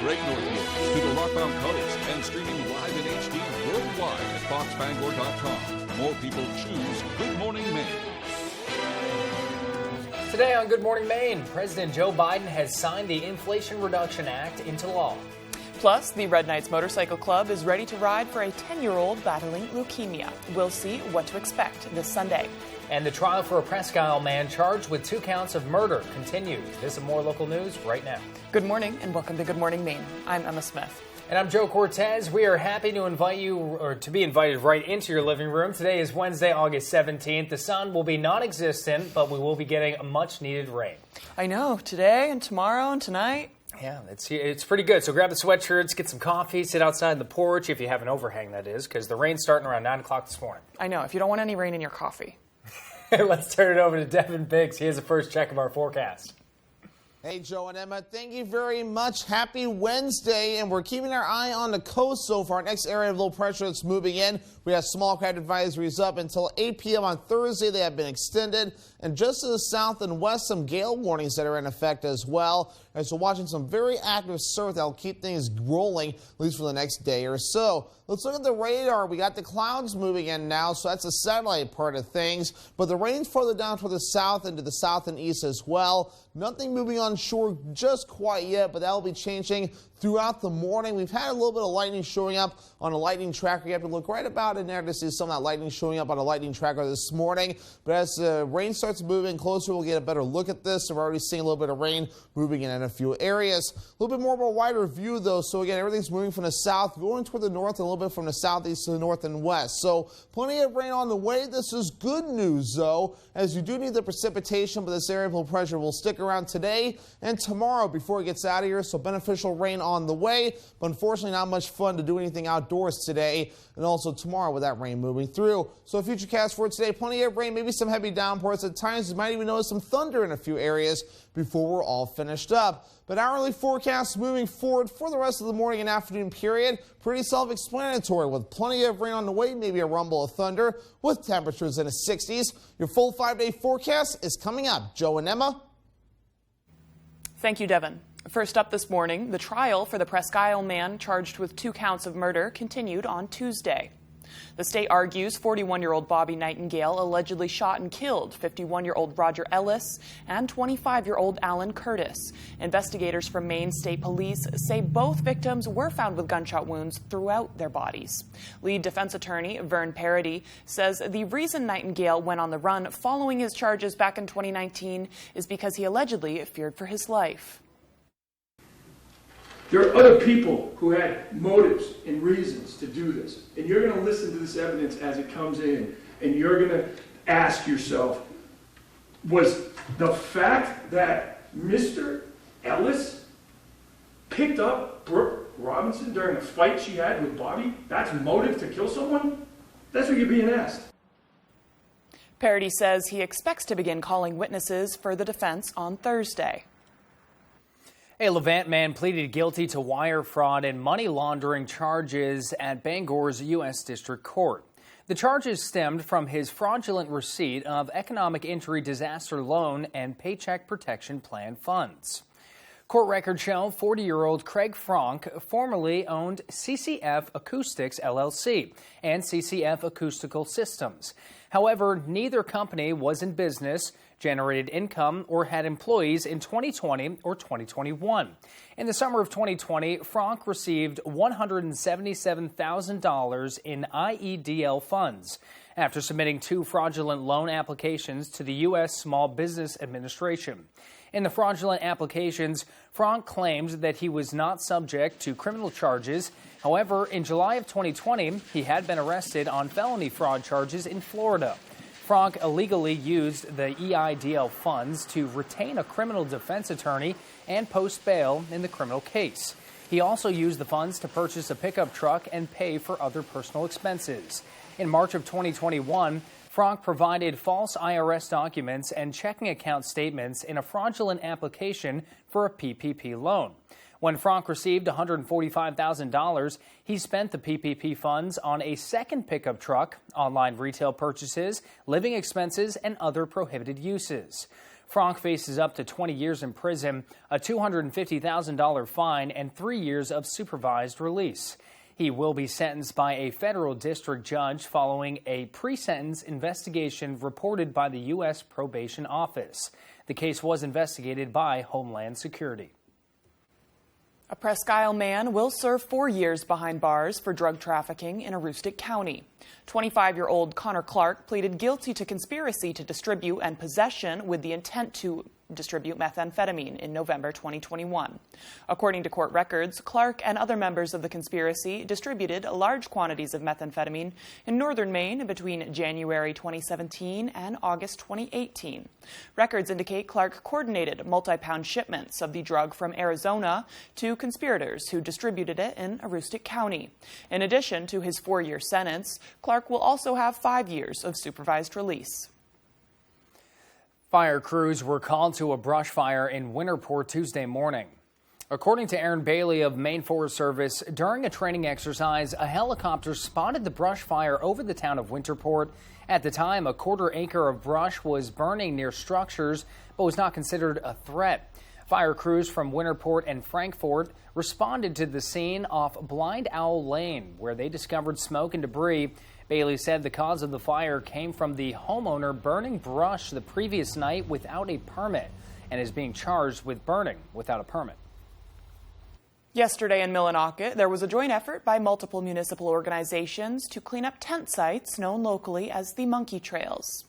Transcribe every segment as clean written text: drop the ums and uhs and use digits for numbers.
Great North Woods to the Rockbound Coast and streaming live in HD worldwide at foxbangor.com. More people choose Good Morning Maine. Today on Good Morning Maine, President Joe Biden has signed the Inflation Reduction Act into law. Plus, the Red Knights Motorcycle Club is ready to ride for a 10-year-old battling leukemia. We'll see what to expect this Sunday. And the trial for a Presque Isle man charged with 2 counts of murder continues. This and more local news right now. Good morning and welcome to Good Morning Maine. I'm Emma Smith. And I'm Joe Cortez. We are happy to invite you, or to be invited right into your living room. Today is Wednesday, August 17th. The sun will be non-existent, but we will be getting a much-needed rain. I know, today and tomorrow and tonight. Yeah, it's pretty good. So grab the sweatshirts, get some coffee, sit outside on the porch, if you have an overhang, that is, because the rain's starting around 9 o'clock this morning. I know, if you don't want any rain in your coffee. Let's turn it over to Devin Biggs. He has the first check of our forecast. Hey, Joe and Emma, thank you very much. Happy Wednesday, and we're keeping our eye on the coast so far. Next area of low pressure that's moving in. We have small craft advisories up until 8 p.m. on Thursday. They have been extended. And just to the south and west, some gale warnings that are in effect as well. And so watching some very active surf that will keep things rolling, at least for the next day or so. Let's look at the radar. We got the clouds moving in now, so that's the satellite part of things. But the rain's further down toward the south and to the south and east as well. Nothing moving on shore just quite yet, but that will be changing throughout the morning. We've had a little bit of lightning showing up on a lightning tracker. You have to look right about in there to see some of that lightning showing up on a lightning tracker this morning. But as the rain starts moving closer, we'll get a better look at this. And we're already seeing a little bit of rain moving in a few areas. A little bit more of a wider view, though. So again, everything's moving from the south, going toward the north, and a little bit from the southeast to the north and west. So plenty of rain on the way. This is good news, though, as you do need the precipitation, but this area of low pressure will stick around today and tomorrow before it gets out of here. So beneficial rain on the way, but unfortunately not much fun to do anything outdoors today and also tomorrow with that rain moving through. So future cast for today, plenty of rain, maybe some heavy downpours at times. You might even notice some thunder in a few areas before we're all finished up. But hourly forecasts moving forward for the rest of the morning and afternoon period, pretty self-explanatory with plenty of rain on the way, maybe a rumble of thunder with temperatures in the 60s. Your full 5-day forecast is coming up. Joe and Emma. Thank you, Devin. First up this morning, the trial for the Presque Isle man charged with 2 counts of murder continued on Tuesday. The state argues 41-year-old Bobby Nightingale allegedly shot and killed 51-year-old Roger Ellis and 25-year-old Alan Curtis. Investigators from Maine State Police say both victims were found with gunshot wounds throughout their bodies. Lead defense attorney Vern Parody says the reason Nightingale went on the run following his charges back in 2019 is because he allegedly feared for his life. There are other people who had motives and reasons to do this. And you're going to listen to this evidence as it comes in, and you're going to ask yourself, was the fact that Mr. Ellis picked up Brooke Robinson during a fight she had with Bobby, that's motive to kill someone? That's what you're being asked. Parody says he expects to begin calling witnesses for the defense on Thursday. A Levant man pleaded guilty to wire fraud and money laundering charges at Bangor's U.S. District Court. The charges stemmed from his fraudulent receipt of economic injury disaster loan and paycheck protection plan funds. Court records show 40-year-old Craig Frank formerly owned CCF Acoustics LLC and CCF Acoustical Systems. However, neither company was in business, generated income, or had employees in 2020 or 2021. In the summer of 2020, Frank received $177,000 in IEDL funds after submitting 2 fraudulent loan applications to the U.S. Small Business Administration. In the fraudulent applications, Frank claimed that he was not subject to criminal charges. However, in July of 2020, he had been arrested on felony fraud charges in Florida. Frank illegally used the EIDL funds to retain a criminal defense attorney and post bail in the criminal case. He also used the funds to purchase a pickup truck and pay for other personal expenses. In March of 2021, Frank provided false IRS documents and checking account statements in a fraudulent application for a PPP loan. When Frank received $145,000, he spent the PPP funds on a second pickup truck, online retail purchases, living expenses, and other prohibited uses. Franck faces up to 20 years in prison, a $250,000 fine, and 3 years of supervised release. He will be sentenced by a federal district judge following a pre-sentence investigation reported by the U.S. Probation Office. The case was investigated by Homeland Security. A Presque Isle man will serve 4 years behind bars for drug trafficking in Aroostook County. 25-year-old Connor Clark pleaded guilty to conspiracy to distribute and possession with the intent to distribute methamphetamine in November 2021. According to court records, Clark and other members of the conspiracy distributed large quantities of methamphetamine in northern Maine between January 2017 and August 2018. Records indicate Clark coordinated multi-pound shipments of the drug from Arizona to conspirators who distributed it in Aroostook County. In addition to his 4-year sentence, Clark will also have 5 years of supervised release. Fire crews were called to a brush fire in Winterport Tuesday morning. According to Aaron Bailey of Maine Forest Service, during a training exercise, a helicopter spotted the brush fire over the town of Winterport. At the time, a quarter acre of brush was burning near structures, but was not considered a threat. Fire crews from Winterport and Frankfort responded to the scene off Blind Owl Lane, where they discovered smoke and debris. Bailey said the cause of the fire came from the homeowner burning brush the previous night without a permit and is being charged with burning without a permit. Yesterday in Millinocket, there was a joint effort by multiple municipal organizations to clean up tent sites known locally as the Monkey Trails.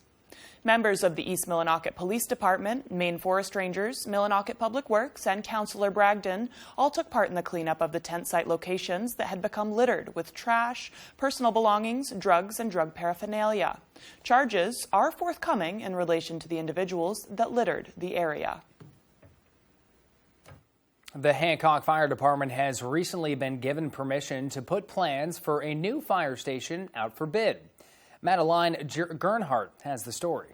Members of the East Millinocket Police Department, Maine Forest Rangers, Millinocket Public Works, and Councillor Bragdon all took part in the cleanup of the tent site locations that had become littered with trash, personal belongings, drugs, and drug paraphernalia. Charges are forthcoming in relation to the individuals that littered the area. The Hancock Fire Department has recently been given permission to put plans for a new fire station out for bid. Madeline Gernhardt has the story.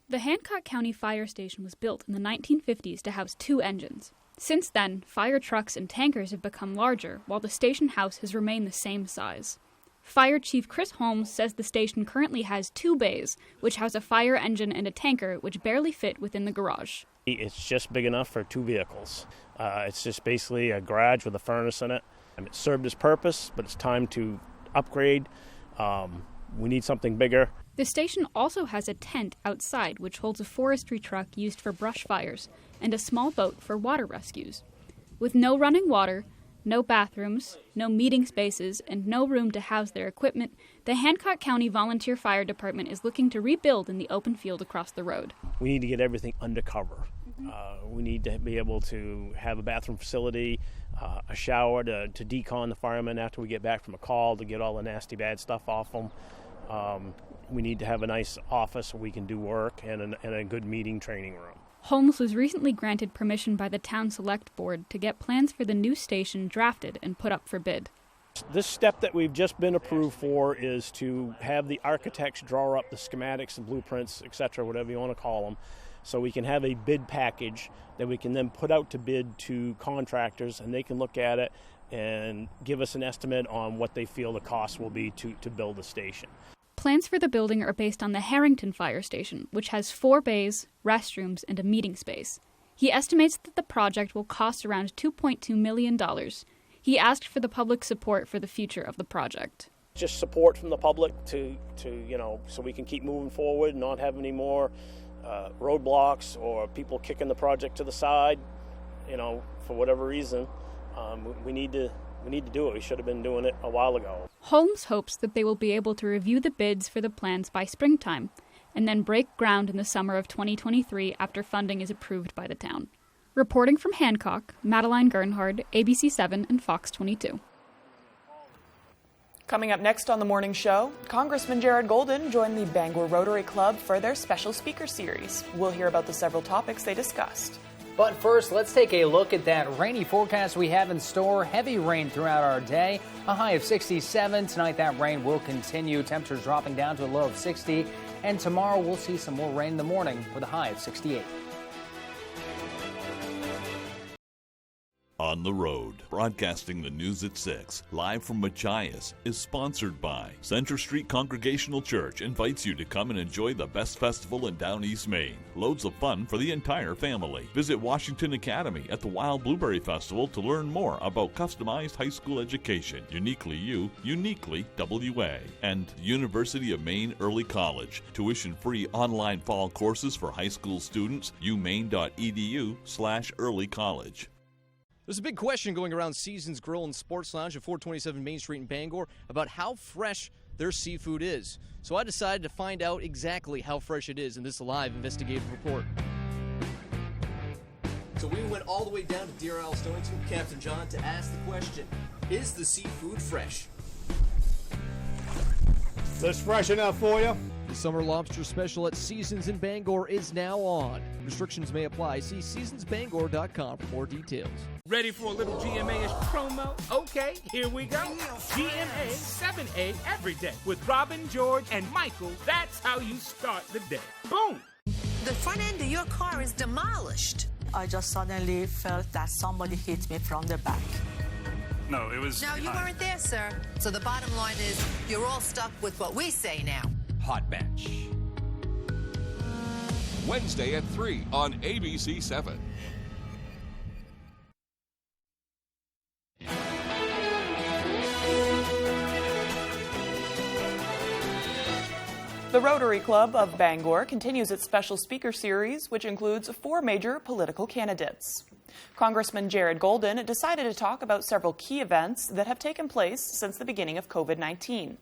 The Hancock County Fire Station was built in the 1950s to house 2 engines. Since then, fire trucks and tankers have become larger, while the station house has remained the same size. Fire Chief Chris Holmes says the station currently has 2 bays, which house a fire engine and a tanker, which barely fit within the garage. It's just big enough for 2 vehicles. It's just basically a garage with a furnace in it. It served its purpose, but it's time to upgrade. We need something bigger. The station also has a tent outside, which holds a forestry truck used for brush fires, and a small boat for water rescues. With no running water, no bathrooms, no meeting spaces, and no room to house their equipment, the Hancock County Volunteer Fire Department is looking to rebuild in the open field across the road. We need to get everything undercover. We need to be able to have a bathroom facility, a shower to decon the firemen after we get back from a call, to get all the nasty bad stuff off them. We need to have a nice office where we can do work, and a good meeting training room. Holmes was recently granted permission by the Town Select Board to get plans for the new station drafted and put up for bid. This step that we've just been approved for is to have the architects draw up the schematics and blueprints, etc., whatever you want to call them, so we can have a bid package that we can then put out to bid to contractors, and they can look at it and give us an estimate on what they feel the cost will be to build the station. Plans for the building are based on the Harrington Fire Station, which has 4 bays, restrooms, and a meeting space. He estimates that the project will cost around $2.2 million. He asked for the public support for the future of the project. Just support from the public to so we can keep moving forward and not have any more roadblocks or people kicking the project to the side, for whatever reason. We need to do it. We should have been doing it a while ago. Holmes hopes that they will be able to review the bids for the plans by springtime and then break ground in the summer of 2023 after funding is approved by the town. Reporting from Hancock, Madeline Gernhardt, ABC 7 and Fox 22. Coming up next on the morning show, Congressman Jared Golden joined the Bangor Rotary Club for their special speaker series. We'll hear about the several topics they discussed. But first, let's take a look at that rainy forecast we have in store. Heavy rain throughout our day, a high of 67. Tonight, that rain will continue. Temperatures dropping down to a low of 60. And tomorrow, we'll see some more rain in the morning with a high of 68. On on the road. Broadcasting the news at 6, live from Machias, is sponsored by Center Street Congregational Church. Invites you to come and enjoy the best festival in Down East Maine. Loads of fun for the entire family. Visit Washington Academy at the Wild Blueberry Festival to learn more about customized high school education. Uniquely you, uniquely WA. And University of Maine Early College. Tuition-free online fall courses for high school students. umaine.edu/early college. There's a big question going around Seasons Grill and Sports Lounge at 427 Main Street in Bangor about how fresh their seafood is. So I decided to find out exactly how fresh it is in this live investigative report. So we went all the way down to Deer Isle, Stonington, Captain John, to ask the question, is the seafood fresh? That's fresh enough for you. The summer lobster special at Seasons in Bangor is now on. Restrictions may apply. See seasonsbangor.com for more details. Ready for a little GMA-ish promo? Okay, here we go. GMA 7A every day with Robin, George, and Michael. That's how you start the day. Boom! The front end of your car is demolished. I just suddenly felt that somebody hit me from the back. No, it was... No, you weren't there, sir. So the bottom line is you're all stuck with what we say now. Hot batch. Wednesday at 3 on ABC 7. The Rotary Club of Bangor continues its special speaker series, which includes 4 major political candidates. Congressman Jared Golden decided to talk about several key events that have taken place since the beginning of COVID-19.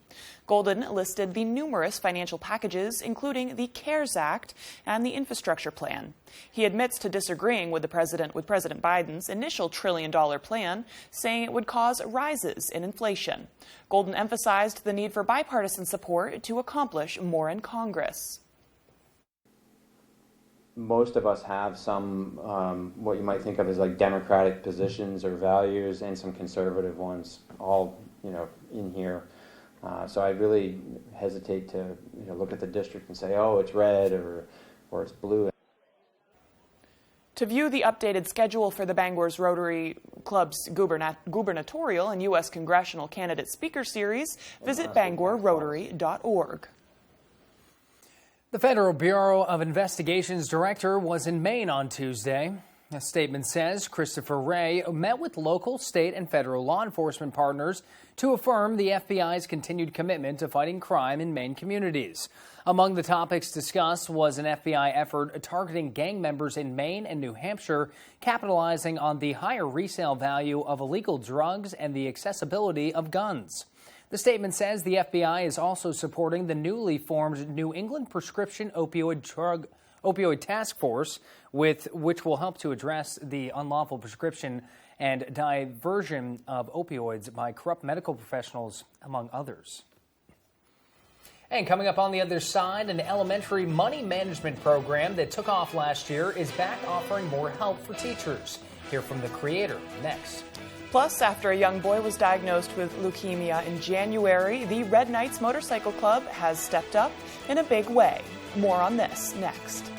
Golden listed the numerous financial packages, including the CARES Act and the infrastructure plan. He admits to disagreeing with President Biden's initial $1 trillion plan, saying it would cause rises in inflation. Golden emphasized the need for bipartisan support to accomplish more in Congress. Most of us have some, what you might think of as like democratic positions or values, and some conservative ones, all in here. So I really hesitate to look at the district and say, oh, it's red or it's blue. To view the updated schedule for the Bangor's Rotary Club's gubernatorial and U.S. congressional candidate speaker series, visit bangorrotary.org. The Federal Bureau of Investigation's director was in Maine on Tuesday. A statement says Christopher Wray met with local, state, and federal law enforcement partners to affirm the FBI's continued commitment to fighting crime in Maine communities. Among the topics discussed was an FBI effort targeting gang members in Maine and New Hampshire, capitalizing on the higher resale value of illegal drugs and the accessibility of guns. The statement says the FBI is also supporting the newly formed New England Prescription Opioid Task Force, which will help to address the unlawful prescription and diversion of opioids by corrupt medical professionals, among others. And coming up on the other side, an elementary money management program that took off last year is back offering more help for teachers. Hear from the creator next. Plus, after a young boy was diagnosed with leukemia in January, the Red Knights Motorcycle Club has stepped up in a big way. More on this next.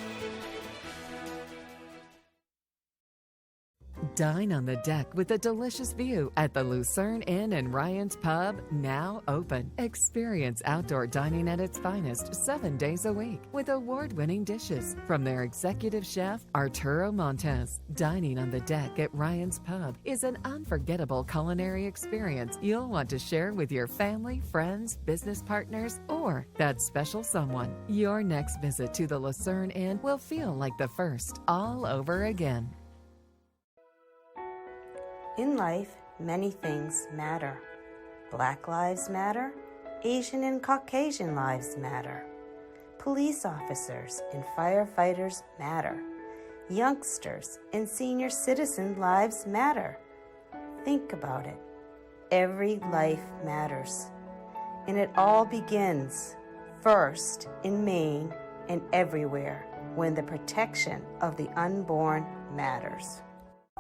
Dine on the deck with a delicious view at the Lucerne Inn and Ryan's Pub, now open. Experience outdoor dining at its finest 7 days a week with award-winning dishes from their executive chef, Arturo Montes. Dining on the deck at Ryan's Pub is an unforgettable culinary experience you'll want to share with your family, friends, business partners, or that special someone. Your next visit to the Lucerne Inn will feel like the first all over again. In life, many things matter. Black lives matter. Asian and Caucasian lives matter. Police officers and firefighters matter. Youngsters and senior citizen lives matter. Think about it. Every life matters. And it all begins, first in Maine and everywhere, when the protection of the unborn matters.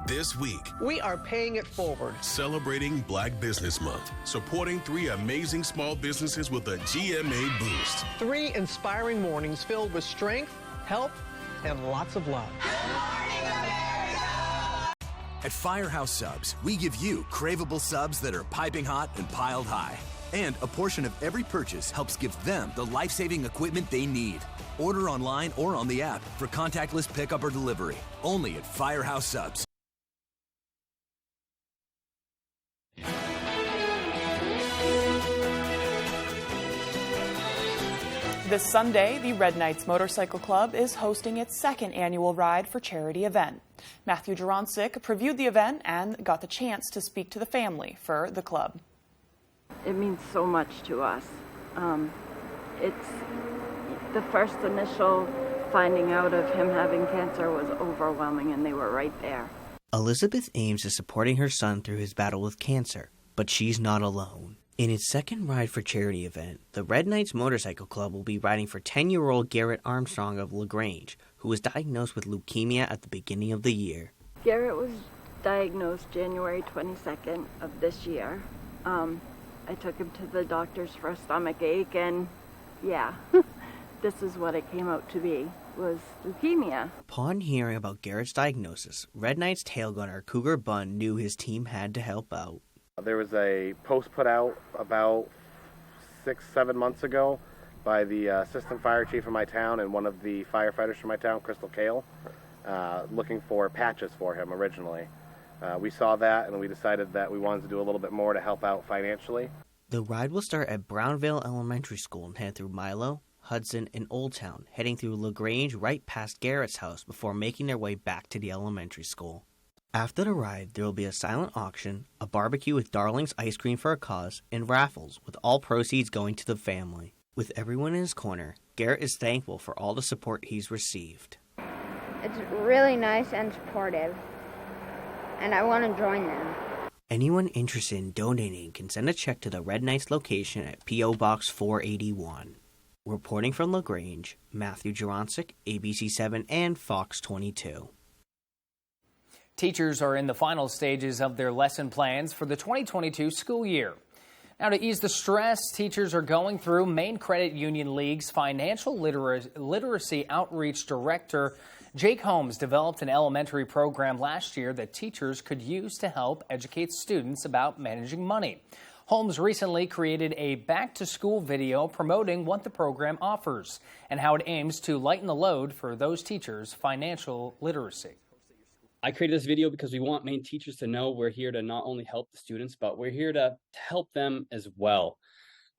This week, we are paying it forward. Celebrating Black Business Month, supporting 3 amazing small businesses with a GMA boost. 3 inspiring mornings filled with strength, help, and lots of love. Good morning, America! At Firehouse Subs, we give you craveable subs that are piping hot and piled high. And a portion of every purchase helps give them the life-saving equipment they need. Order online or on the app for contactless pickup or delivery. Only at Firehouse Subs. This Sunday, the Red Knights Motorcycle Club is hosting its second annual Ride for Charity event. Matthew Jurancic previewed the event and got the chance to speak to the family for the club. It means so much to us. It's the first initial finding out of him having cancer was overwhelming, and they were right there. Elizabeth Ames is supporting her son through his battle with cancer, but she's not alone. In its second Ride for Charity event, the Red Knights Motorcycle Club will be riding for 10-year-old Garrett Armstrong of LaGrange, who was diagnosed with leukemia at the beginning of the year. Garrett was diagnosed January 22nd of this year. I took him to the doctors for a stomach ache, and yeah, this is what it came out to be, was leukemia. Upon hearing about Garrett's diagnosis, Red Knights tail gunner Cougar Bunn knew his team had to help out. There was a post put out about 6-7 months ago by the assistant fire chief of my town and one of the firefighters from my town, Crystal Kale, looking for patches for him originally. We saw that and we decided that we wanted to do a little bit more to help out financially. The ride will start at Brownvale Elementary School and head through Milo, Hudson, and Old Town, heading through LaGrange right past Garrett's house before making their way back to the elementary school. After the ride, there will be a silent auction, a barbecue with Darling's ice cream for a cause, and raffles, with all proceeds going to the family. With everyone in his corner, Garrett is thankful for all the support he's received. It's really nice and supportive, and I want to join them. Anyone interested in donating can send a check to the Red Knights location at P.O. Box 481. Reporting from LaGrange, Matthew Jurancic, ABC7 and Fox 22. Teachers are in the final stages of their lesson plans for the 2022 school year. Now, to ease the stress, teachers are going through Maine Credit Union League's Financial Literacy Outreach Director Jake Holmes developed an elementary program last year that teachers could use to help educate students about managing money. Holmes recently created a back-to-school video promoting what the program offers and how it aims to lighten the load for those teachers' financial literacy. I created this video because we want Maine teachers to know we're here to not only help the students, but we're here to help them as well.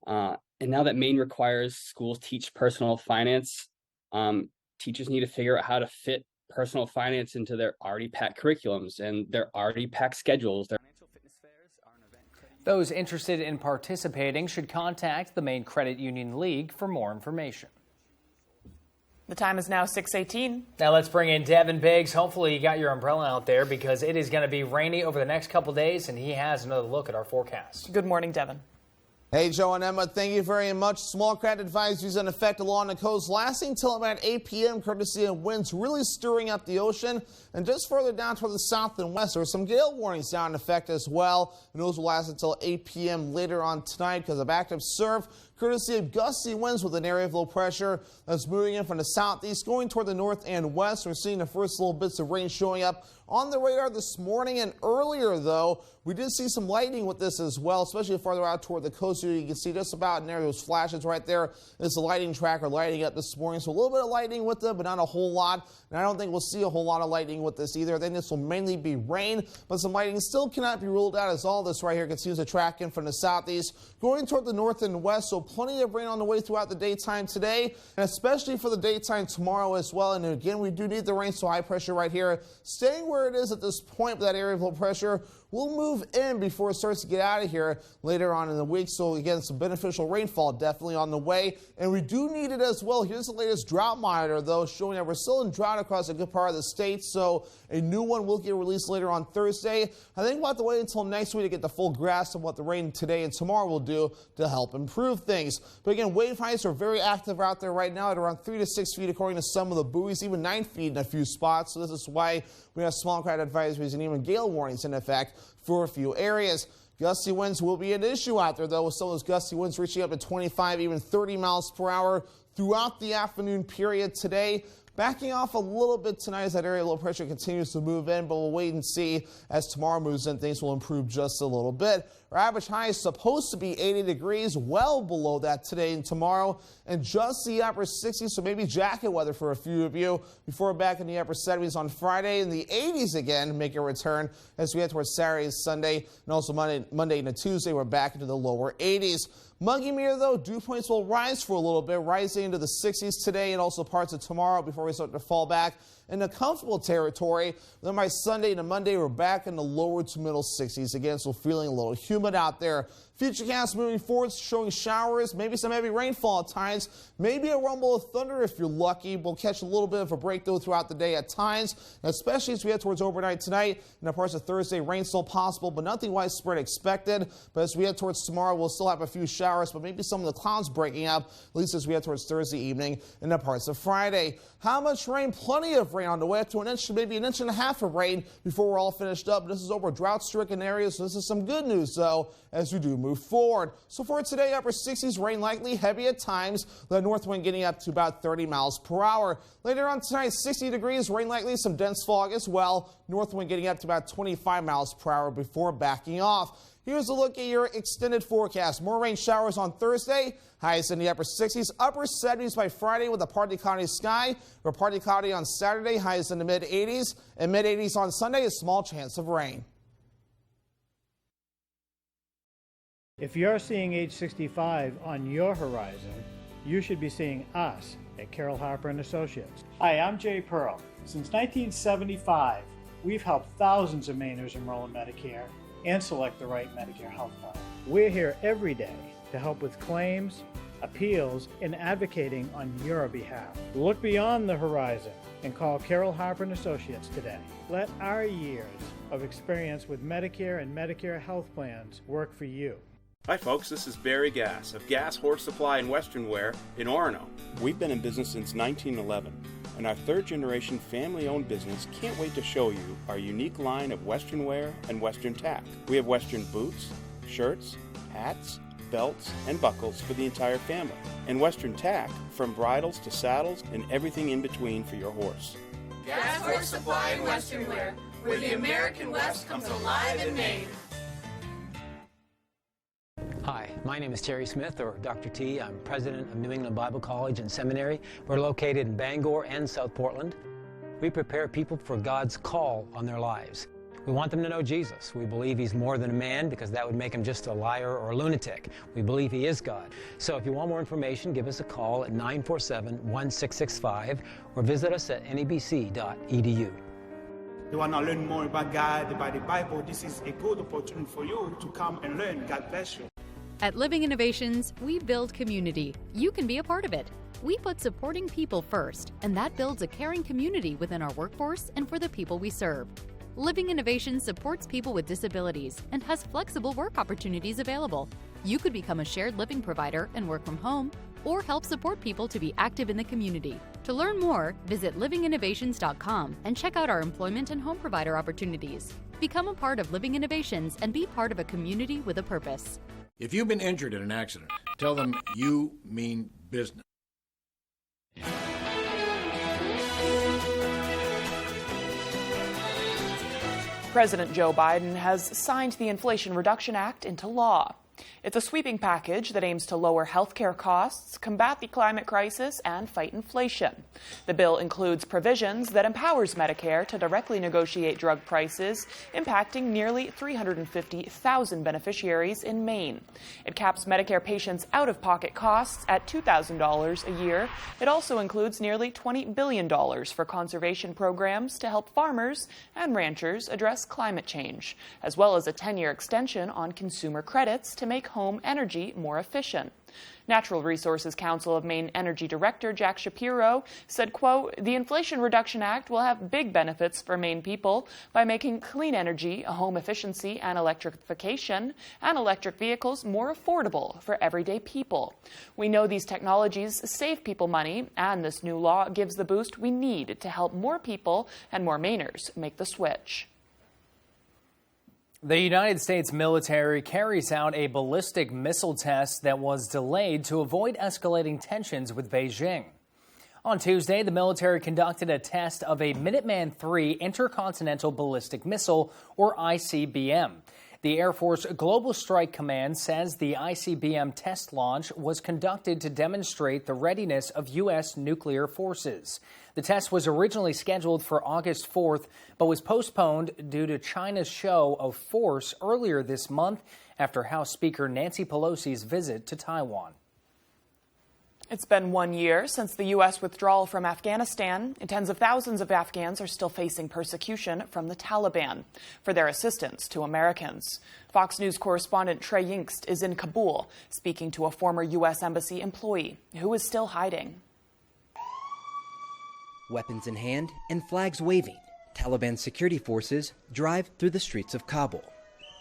And now that Maine requires schools teach personal finance, teachers need to figure out how to fit personal finance into their already packed curriculums and their already packed schedules. Those interested in participating should contact the Maine Credit Union League for more information. The time is now 6:18. Now let's bring in Devin Biggs. Hopefully you got your umbrella out there because it is going to be rainy over the next couple days, and he has another look at our forecast. Good morning, Devin. Hey, Joe and Emma, thank you very much. Small craft advisories in effect along the coast, lasting till about 8 p.m., courtesy of winds really stirring up the ocean. And just further down toward the south and west, there are some gale warnings down in effect as well. And those will last until 8 p.m. later on tonight because of active surf, courtesy of gusty winds with an area of low pressure that's moving in from the southeast, going toward the north and west. We're seeing the first little bits of rain showing up on the radar this morning, and earlier, though, we did see some lightning with this as well, especially farther out toward the coast. You can see just about in there, those flashes right there. It's a lightning tracker lighting up this morning, so a little bit of lightning with it, but not a whole lot. And I don't think we'll see a whole lot of lightning with this either. I think this will mainly be rain, but some lightning still cannot be ruled out as all this right here continues to track in from the southeast, going toward the north and west, so plenty of rain on the way throughout the daytime today, and especially for the daytime tomorrow as well. And again, we do need the rain, so high pressure right here staying where it is at this point, but that area of low pressure will move in before it starts to get out of here later on in the week. So again, some beneficial rainfall definitely on the way, and we do need it as well. Here's the latest drought monitor, though, showing that we're still in drought across a good part of the state, so a new one will get released later on Thursday. I think we'll have to wait until next week to get the full grasp of what the rain today and tomorrow will do to help improve things. But again, wave heights are very active out there right now at around 3 to 6 feet according to some of the buoys, even 9 feet in a few spots. So this is why we have small craft advisories and even gale warnings in effect for a few areas. Gusty winds will be an issue out there, though, with some of those gusty winds reaching up to 25, even 30 miles per hour throughout the afternoon period today. backing off a little bit tonight as that area of low pressure continues to move in, but we'll wait and see as tomorrow moves in. Things will improve just a little bit. Our average high is supposed to be 80 degrees, well below that today and tomorrow, and just the upper 60s, so maybe jacket weather for a few of you before we're back in the upper 70s on Friday, and the 80s again make a return as we head towards Saturday and Sunday, and also Monday into Tuesday, we're back into the lower 80s. Muggy mirror, though, dew points will rise for a little bit, rising into the 60s today and also parts of tomorrow before we start to fall back into comfortable territory. Then by Sunday into Monday, we're back in the lower to middle 60s again, so feeling a little humid out there. Futurecast moving forward, showing showers, maybe some heavy rainfall at times, maybe a rumble of thunder if you're lucky. We'll catch a little bit of a break, though, throughout the day at times, especially as we head towards overnight tonight. And of course, of Thursday, rain still possible, but nothing widespread expected. But as we head towards tomorrow, we'll still have a few showers, but maybe some of the clouds breaking up, at least as we head towards Thursday evening and the parts of Friday. How much rain? Plenty of rain on the way, up to an inch, maybe an inch and a half of rain before we're all finished up. This is over drought-stricken areas, so this is some good news, though, as we do move forward. So for today, upper 60s, rain likely, heavy at times, the north wind getting up to about 30 miles per hour. Later on tonight, 60 degrees, rain likely, some dense fog as well. North wind getting up to about 25 miles per hour before backing off. Here's a look at your extended forecast. More rain showers on Thursday, highs in the upper 60s, upper 70s by Friday with a partly cloudy sky, or partly cloudy on Saturday, highs in the mid 80s, and mid 80s on Sunday, a small chance of rain. If you're seeing age 65 on your horizon, you should be seeing us at Carroll Harper & Associates. Hi, I'm Jay Pearl. Since 1975, we've helped thousands of Mainers enroll in Medicare and select the right Medicare health plan. We're here every day to help with claims, appeals, and advocating on your behalf. Look beyond the horizon and call Carroll Harper & Associates today. Let our years of experience with Medicare and Medicare health plans work for you. Hi folks, this is Barry Gass of Gass Horse Supply and Western Wear in Orono. We've been in business since 1911, and our third-generation family-owned business can't wait to show you our unique line of Western wear and Western tack. We have Western boots, shirts, hats, belts, and buckles for the entire family, and Western tack from bridles to saddles and everything in between for your horse. Gass Horse Supply and Western Wear, where the American West comes alive in Maine. Hi, my name is Terry Smith, or Dr. T. I'm president of New England Bible College and Seminary. We're located in Bangor and South Portland. We prepare people for God's call on their lives. We want them to know Jesus. We believe he's more than a man, because that would make him just a liar or a lunatic. We believe he is God. So if you want more information, give us a call at 947-1665 or visit us at nebc.edu. You want to learn more about God, about the Bible, this is a good opportunity for you to come and learn. God bless you. At Living Innovations, we build community. You can be a part of it. We put supporting people first, and that builds a caring community within our workforce and for the people we serve. Living Innovations supports people with disabilities and has flexible work opportunities available. You could become a shared living provider and work from home, or help support people to be active in the community. To learn more, visit livinginnovations.com and check out our employment and home provider opportunities. Become a part of Living Innovations and be part of a community with a purpose. If you've been injured in an accident, tell them you mean business. President Joe Biden has signed the Inflation Reduction Act into law. It's a sweeping package that aims to lower health care costs, combat the climate crisis, and fight inflation. The bill includes provisions that empowers Medicare to directly negotiate drug prices, impacting nearly 350,000 beneficiaries in Maine. It caps Medicare patients' out-of-pocket costs at $2,000 a year. It also includes nearly $20 billion for conservation programs to help farmers and ranchers address climate change, as well as a 10-year extension on consumer credits to make home energy more efficient. Natural Resources Council of Maine Energy Director Jack Shapiro said, quote, "The Inflation Reduction Act will have big benefits for Maine people by making clean energy, home efficiency, and electrification, and electric vehicles more affordable for everyday people. We know these technologies save people money, and this new law gives the boost we need to help more people and more Mainers make the switch." The United States military carries out a ballistic missile test that was delayed to avoid escalating tensions with Beijing. On Tuesday, the military conducted a test of a Minuteman III intercontinental ballistic missile, or ICBM. The Air Force Global Strike Command says the ICBM test launch was conducted to demonstrate the readiness of U.S. nuclear forces. The test was originally scheduled for August 4th, but was postponed due to China's show of force earlier this month after House Speaker Nancy Pelosi's visit to Taiwan. It's been 1 year since the U.S. withdrawal from Afghanistan, and tens of thousands of Afghans are still facing persecution from the Taliban for their assistance to Americans. Fox News correspondent Trey Yingst is in Kabul, speaking to a former U.S. Embassy employee who is still hiding. Weapons in hand and flags waving, Taliban security forces drive through the streets of Kabul.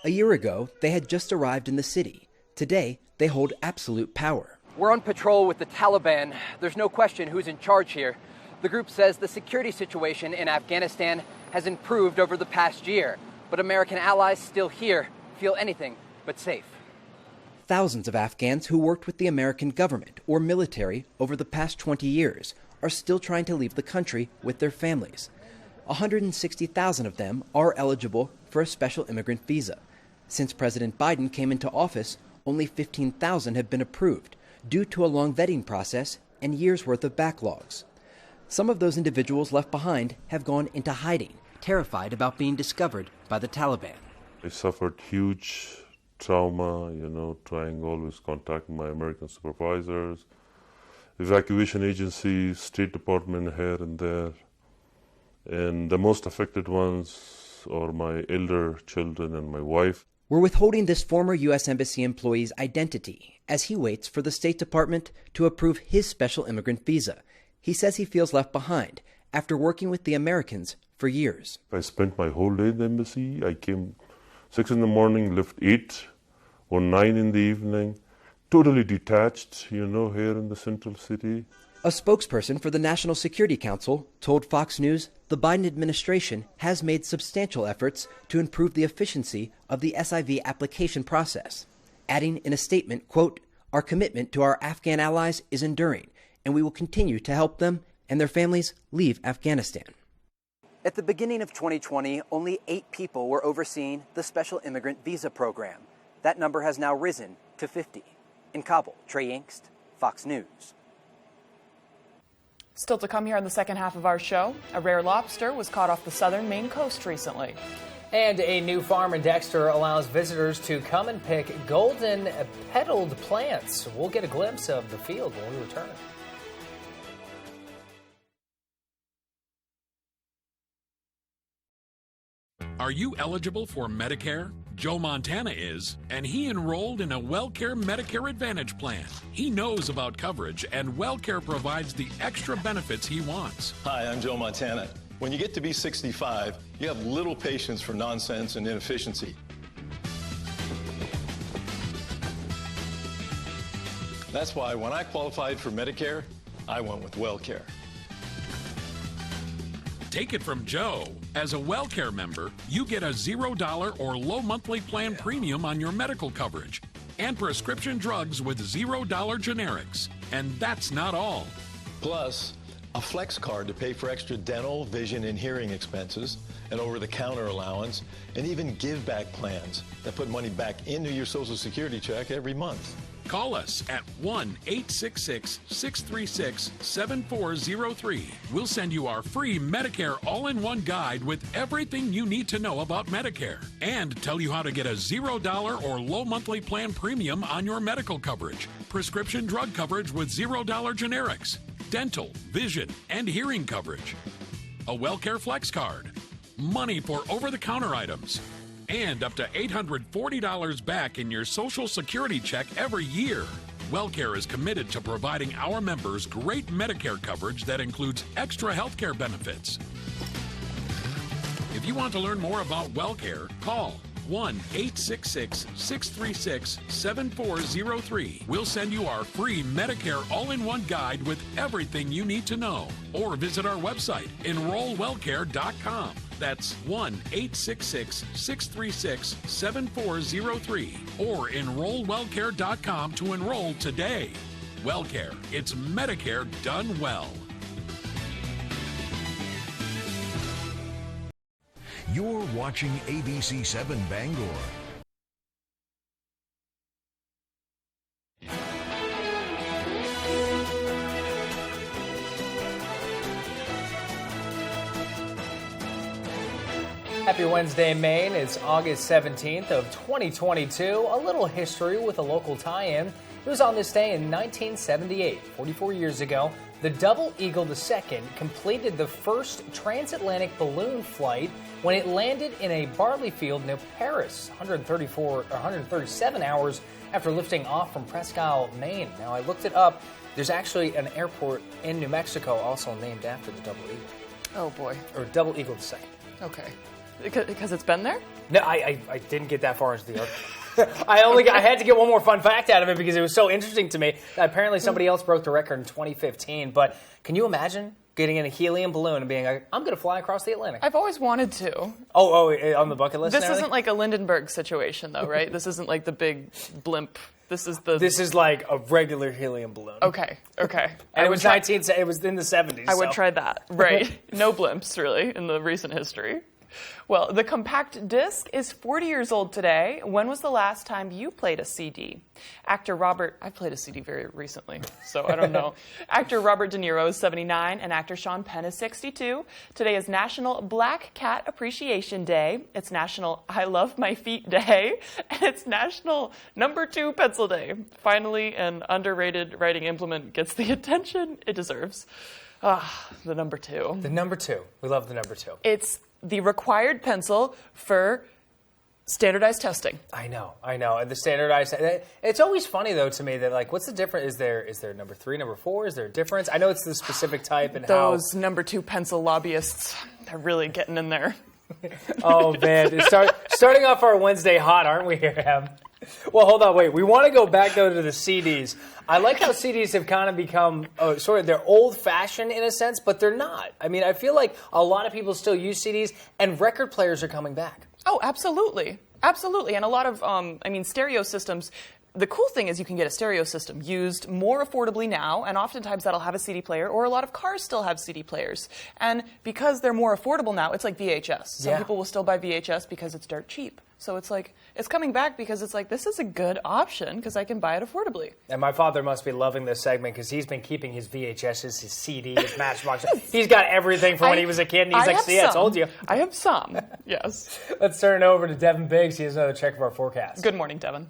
A year ago, they had just arrived in the city. Today, they hold absolute power. We're on patrol with the Taliban. There's no question who's in charge here. The group says the security situation in Afghanistan has improved over the past year, but American allies still here feel anything but safe. Thousands of Afghans who worked with the American government or military over the past 20 years are still trying to leave the country with their families. 160,000 of them are eligible for a special immigrant visa. Since President Biden came into office, only 15,000 have been approved, due to a long vetting process and years' worth of backlogs. Some of those individuals left behind have gone into hiding, terrified about being discovered by the Taliban. I suffered huge trauma, trying always contact my American supervisors, evacuation agencies, State Department here and there. And the most affected ones are my elder children and my wife. We're withholding this former U.S. Embassy employee's identity as he waits for the State Department to approve his special immigrant visa. He says he feels left behind after working with the Americans for years. I spent my whole day in the embassy. I came 6 in the morning, left 8 or 9 in the evening, totally detached, here in the central city. A spokesperson for the National Security Council told Fox News the Biden administration has made substantial efforts to improve the efficiency of the SIV application process, adding in a statement, quote, "Our commitment to our Afghan allies is enduring, and we will continue to help them and their families leave Afghanistan." At the beginning of 2020, only 8 people were overseeing the special immigrant visa program. That number has now risen to 50. In Kabul, Trey Yingst, Fox News. Still to come here in the second half of our show, a rare lobster was caught off the southern Maine coast recently. And a new farm in Dexter allows visitors to come and pick golden petaled plants. We'll get a glimpse of the field when we return. Are you eligible for Medicare? Joe Montana is, and he enrolled in a WellCare Medicare Advantage plan. He knows about coverage, and WellCare provides the extra benefits he wants. Hi, I'm Joe Montana. When you get to be 65, you have little patience for nonsense and inefficiency. That's why when I qualified for Medicare, I went with WellCare. Take it from Joe. As a WellCare member, you get a $0 or low monthly plan premium on your medical coverage and prescription drugs with $0 generics. And that's not all. Plus, a flex card to pay for extra dental, vision, and hearing expenses, an over-the-counter allowance, and even give-back plans that put money back into your Social Security check every month. Call us at 1-866-636-7403. We'll send you our free Medicare all-in-one guide with everything you need to know about Medicare and tell you how to get a $0 or low monthly plan premium on your medical coverage, prescription drug coverage with $0 generics, dental, vision, and hearing coverage, a WellCare Flex card, money for over-the-counter items, and up to $840 back in your Social Security check every year. WellCare is committed to providing our members great Medicare coverage that includes extra health care benefits. If you want to learn more about WellCare, call 1-866-636-7403. We'll send you our free Medicare all-in-one guide with everything you need to know. Or visit our website, enrollwellcare.com. That's 1-866-636-7403 or enrollwellcare.com to enroll today. WellCare, it's Medicare done well. You're watching ABC 7 Bangor. Happy Wednesday, Maine. It's August 17th of 2022. A little history with a local tie-in. It was on this day in 1978, 44 years ago, the Double Eagle II completed the first transatlantic balloon flight when it landed in a barley field near Paris, 137 hours after lifting off from Presque Isle, Maine. Now, I looked it up. There's actually an airport in New Mexico also named after the Double Eagle. Oh, boy. Or Double Eagle II. Okay. Because it's been there? No, I didn't get that far into the article. I had to get one more fun fact out of it because it was so interesting to me. Apparently somebody else broke the record in 2015. But can you imagine getting in a helium balloon and being like, I'm going to fly across the Atlantic? I've always wanted to. Oh, on the bucket list? This isn't like a Lindenberg situation, though, right? This isn't like the big blimp. This is like a regular helium balloon. Okay. And it was in the 70s. I would try that. Right. No blimps, really, in the recent history. Well, the compact disc is 40 years old today. When was the last time you played a CD? I played a CD very recently, so I don't know. Actor Robert De Niro is 79 and actor Sean Penn is 62. Today is National Black Cat Appreciation Day. It's National I Love My Feet Day. And it's National Number 2 Pencil Day. Finally, an underrated writing implement gets the attention it deserves. The number 2. The number 2. We love the number 2. It's the required pencil for standardized testing. I know. And the standardized, it's always funny though to me that like, what's the difference? Is there number 3, number 4? Is there a difference? I know it's the specific type and those number 2 pencil lobbyists, they're really getting in there. Oh man, starting off our Wednesday hot, aren't we here, Em? Well, hold on, wait. We want to go back, though, to the CDs. I like how CDs have kind of become they're old-fashioned in a sense, but they're not. I mean, I feel like a lot of people still use CDs, and record players are coming back. Oh, absolutely. Absolutely. And a lot of, stereo systems. The cool thing is you can get a stereo system used more affordably now, and oftentimes that'll have a CD player, or a lot of cars still have CD players. And because they're more affordable now, it's like VHS. Some people will still buy VHS because it's dirt cheap. So it's like, it's coming back because it's like, this is a good option because I can buy it affordably. And my father must be loving this segment because he's been keeping his VHSs, his CDs, his Matchbox. He's got everything from when he was a kid, and he's like, see, I told you. I have some, yes. Let's turn it over to Devin Biggs. He has another check of our forecast. Good morning, Devin.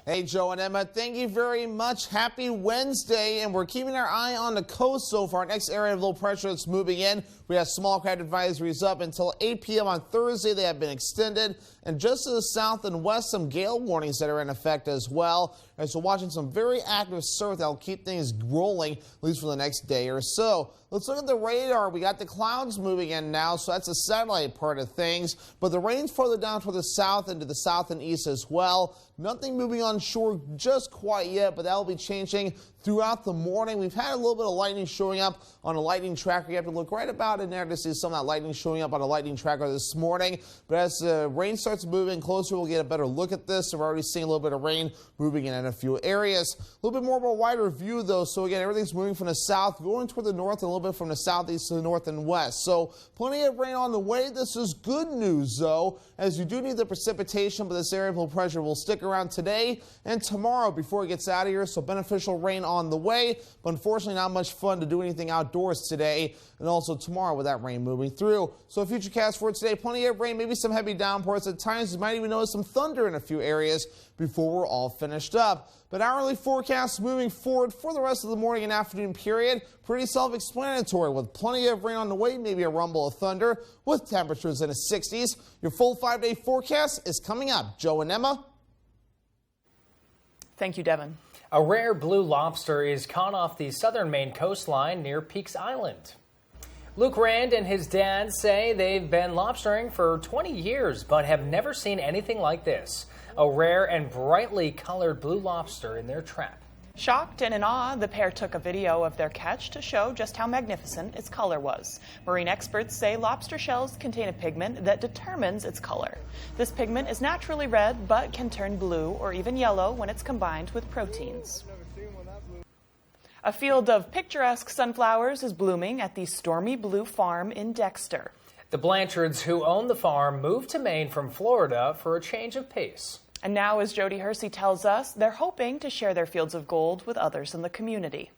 Hey, Joe and Emma, thank you very much. Happy Wednesday, and we're keeping our eye on the coast so far. Next area of low pressure that's moving in. We have small craft advisories up until 8 p.m. on Thursday. They have been extended. And just to the south and west, some gale warnings that are in effect as well. And so watching some very active surf that will keep things rolling, at least for the next day or so. Let's look at the radar. We got the clouds moving in now, so that's the satellite part of things. But the rain's further down toward the south and to the south and east as well. Nothing moving on shore just quite yet, but that will be changing throughout the morning. We've had a little bit of lightning showing up on a lightning tracker. You have to look right about in there to see some of that lightning showing up on a lightning tracker this morning. But as the rain starts moving closer, we'll get a better look at this. So we're already seeing a little bit of rain moving in a few areas. A little bit more of a wider view, though. So again, everything's moving from the south, going toward the north, and a little bit from the southeast to the north and west. So plenty of rain on the way. This is good news, though, as you do need the precipitation, but this area of low pressure will stick around today and tomorrow before it gets out of here. So beneficial rain on the way, but unfortunately not much fun to do anything outdoors today and also tomorrow with that rain moving through. So future cast for today, plenty of rain, maybe some heavy downpours at times. You might even notice some thunder in a few areas before we're all finished up. But hourly forecasts moving forward for the rest of the morning and afternoon period, pretty self-explanatory with plenty of rain on the way, maybe a rumble of thunder with temperatures in the 60s. Your full 5-day forecast is coming up. Joe and Emma. Thank you, Devin. A rare blue lobster is caught off the southern Maine coastline near Peaks Island. Luke Rand and his dad say they've been lobstering for 20 years, but have never seen anything like this. A rare and brightly colored blue lobster in their trap. Shocked and in awe, the pair took a video of their catch to show just how magnificent its color was. Marine experts say lobster shells contain a pigment that determines its color. This pigment is naturally red, but can turn blue or even yellow when it's combined with proteins. A field of picturesque sunflowers is blooming at the Stormy Blue Farm in Dexter. The Blanchards, who own the farm, moved to Maine from Florida for a change of pace. And now, as Jody Hersey tells us, they're hoping to share their fields of gold with others in the community.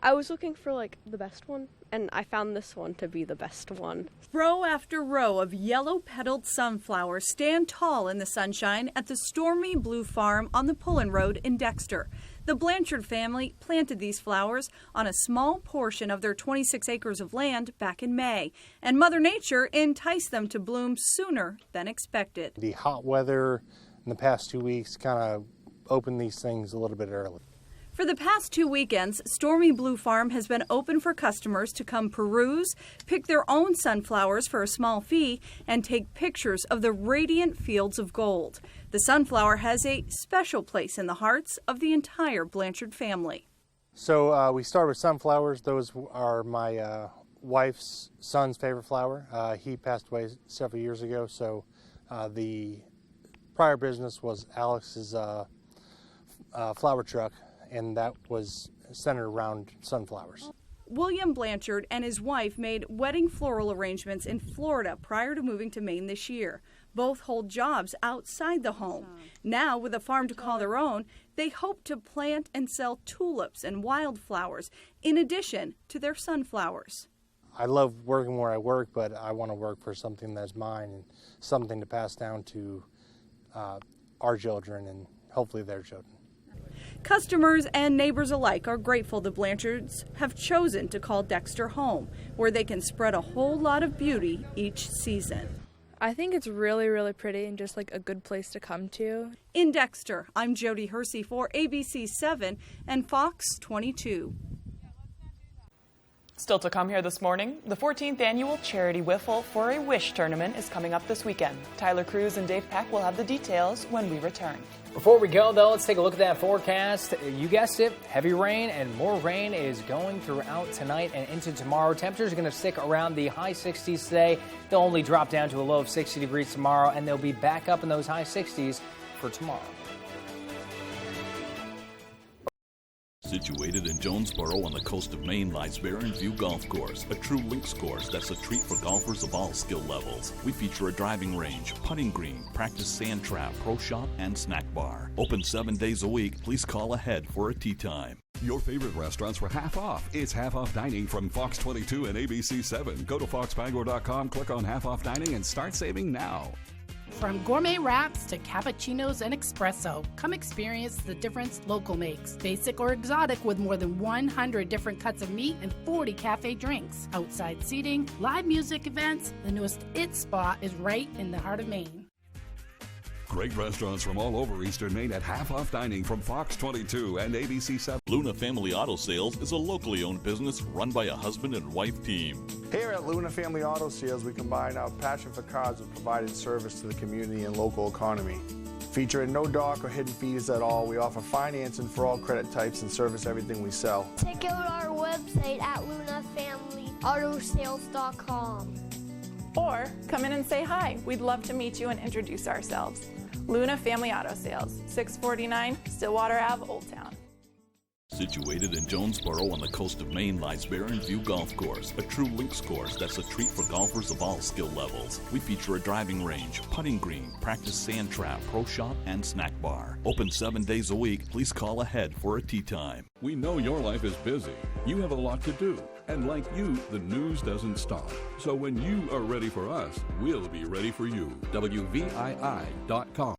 I was looking for the best one, and I found this one to be the best one. Row after row of yellow-petaled sunflowers stand tall in the sunshine at the Stormy Blue Farm on the Pullen Road in Dexter. The Blanchard family planted these flowers on a small portion of their 26 acres of land back in May, and Mother Nature enticed them to bloom sooner than expected. The hot weather in the past 2 weeks kind of opened these things a little bit early. For the past 2 weekends, Stormy Blue Farm has been open for customers to come peruse, pick their own sunflowers for a small fee, and take pictures of the radiant fields of gold. The sunflower has a special place in the hearts of the entire Blanchard family. So we start with sunflowers. Those are my wife's son's favorite flower. He passed away several years ago, so the prior business was Alex's flower truck, and that was centered around sunflowers. William Blanchard and his wife made wedding floral arrangements in Florida prior to moving to Maine this year. Both hold jobs outside the home. Now, with a farm to call their own, they hope to plant and sell tulips and wildflowers in addition to their sunflowers. I love working where I work, but I want to work for something that's mine and something to pass down to our children and hopefully their children. Customers and neighbors alike are grateful the Blanchards have chosen to call Dexter home, where they can spread a whole lot of beauty each season. I think it's really, really pretty and just a good place to come to. In Dexter, I'm Jody Hersey for ABC 7 and Fox 22. Still to come here this morning, the 14th annual Charity Wiffle for a Wish tournament is coming up this weekend. Tyler Cruz and Dave Peck will have the details when we return. Before we go, though, let's take a look at that forecast. You guessed it, heavy rain and more rain is going throughout tonight and into tomorrow. Temperatures are going to stick around the high 60s today. They'll only drop down to a low of 60 degrees tomorrow, and they'll be back up in those high 60s for tomorrow. Situated in Jonesboro on the coast of Maine lies Barren View Golf Course, a true links course that's a treat for golfers of all skill levels. We feature a driving range, putting green, practice sand trap, pro shop, and snack bar. Open 7 days a week. Please call ahead for a tee time. Your favorite restaurants for half off. It's half off dining from Fox 22 and ABC 7. Go to foxbangor.com, click on half off dining, and start saving now. From gourmet wraps to cappuccinos and espresso, come experience the difference local makes. Basic or exotic with more than 100 different cuts of meat and 40 cafe drinks. Outside seating, live music events, the newest It spot is right in the heart of Maine. Great restaurants from all over Eastern Maine at half off dining from Fox 22 and ABC 7. Luna Family Auto Sales is a locally owned business run by a husband and wife team. Here at Luna Family Auto Sales, we combine our passion for cars with providing service to the community and local economy. Featuring no dock or hidden fees at all, we offer financing for all credit types and service everything we sell. Check out our website at lunafamilyautosales.com. Or come in and say hi. We'd love to meet you and introduce ourselves. Luna Family Auto Sales, 649 Stillwater Ave, Old Town. Situated in Jonesboro on the coast of Maine lies Barren View Golf Course, a true links course that's a treat for golfers of all skill levels. We feature a driving range, putting green, practice sand trap, pro shop, and snack bar. Open 7 days a week. Please call ahead for a tee time. We know your life is busy. You have a lot to do. And like you, the news doesn't stop. So when you are ready for us, we'll be ready for you. WVII.com.